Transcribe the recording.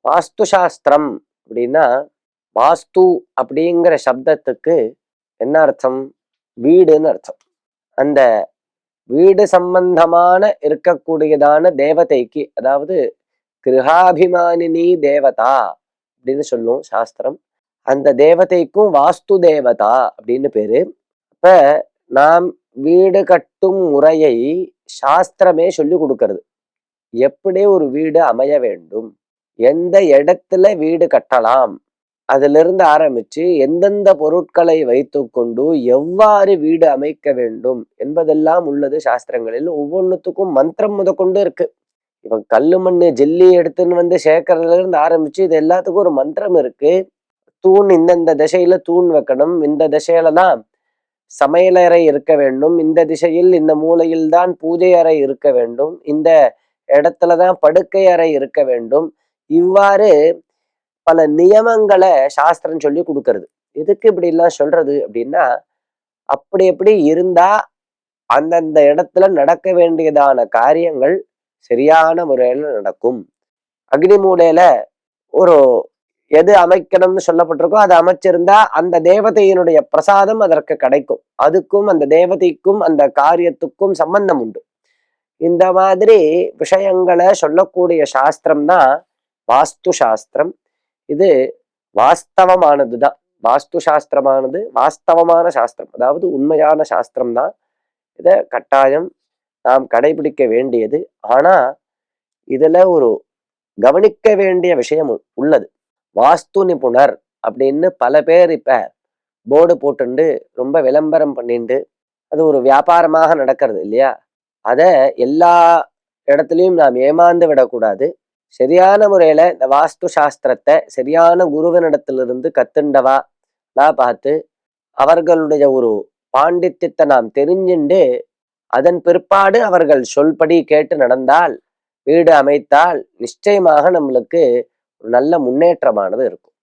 வாஸ்து சாஸ்திரம் அப்படின்னா, வாஸ்து அப்படிங்கிற சப்தத்துக்கு என்ன அர்த்தம்? வீடுன்னு அர்த்தம். அந்த வீடு சம்பந்தமான இருக்கக்கூடியதான தேவதைக்கு, அதாவது கிருஹாபிமானினி தேவதா அப்படின்னு சொல்லும் சாஸ்திரம். அந்த தேவதைக்கும் வாஸ்து தேவதா அப்படின்னு பேரு. இப்ப நாம் வீடு கட்டும் முறையை சாஸ்திரமே சொல்லி கொடுக்கிறது. எப்படி ஒரு வீடு அமைய வேண்டும், எந்த இடத்துல வீடு கட்டலாம், அதிலிருந்து ஆரம்பிச்சு எந்தெந்த பொருட்களை வைத்துக்கொண்டு எவ்வாறு வீடு அமைக்க வேண்டும் என்பதெல்லாம் உள்ளது சாஸ்திரங்களில். ஒவ்வொன்றுத்துக்கும் மந்திரம் முதற்கொண்டு இருக்கு. இப்ப கல்லு மண்ணு ஜெல்லி எடுத்துன்னு வந்து சேர்க்கறதுல இருந்து ஆரம்பிச்சு இது எல்லாத்துக்கும் ஒரு மந்திரம் இருக்கு. தூண் இந்தந்த திசையில தூண் வைக்கணும், இந்த திசையில தான் சமையலறை இருக்க வேண்டும், இந்த திசையில் இந்த மூலையில் தான் பூஜை அறை இருக்க வேண்டும், இந்த இடத்துலதான் படுக்கை அறை இருக்க வேண்டும். இவ்வாறு பல நியமங்களை சாஸ்திரம் சொல்லி கொடுக்கறது. எதுக்கு இப்படி எல்லாம் சொல்றது அப்படின்னா, அப்படி எப்படி இருந்தா அந்தந்த இடத்துல நடக்க வேண்டியதான காரியங்கள் சரியான முறையில நடக்கும். அக்னி மூலையில ஒரு எது அமைக்கணும்னு சொல்லப்பட்டிருக்கோ அதை அமைச்சிருந்தா அந்த தேவதையினுடைய பிரசாதம் அதற்கு கிடைக்கும். அதுக்கும் அந்த தேவதைக்கும் அந்த காரியத்துக்கும் சம்பந்தம் உண்டு. இந்த மாதிரி விஷயங்களை சொல்லக்கூடிய சாஸ்திரம் தான் வாஸ்து சாஸ்திரம். இது வாஸ்தவமானதுதான். வாஸ்து சாஸ்திரமானது வாஸ்தவமான சாஸ்திரம், அதாவது உண்மையான சாஸ்திரம் தான். இதை கட்டாயம் நாம் கடைபிடிக்க வேண்டியது. ஆனா இதுல ஒரு கவனிக்க வேண்டிய விஷயம் உள்ளது. வாஸ்து நிபுணர் அப்படின்னு பல பேர் இப்ப போர்டு போட்டுண்டு ரொம்ப விளம்பரம் பண்ணிண்டு அது ஒரு வியாபாரமாக நடக்கிறது இல்லையா? அத எல்லா இடத்துலையும் நாம் ஏமாந்து விடக்கூடாது. சரியான முறையில இந்த வாஸ்து சாஸ்திரத்தை சரியான குருவனிடத்திலிருந்து கத்துண்டவா பார்த்து அவர்களுடைய ஒரு பாண்டித்யத்தை நாம் தெரிஞ்சுண்டு அதன் பிற்பாடு அவர்கள் சொல்படி கேட்டு நடந்தால், வீடு அமைத்தால் நிச்சயமாக நம்மளுக்கு ஒரு நல்ல முன்னேற்றமானது இருக்கும்.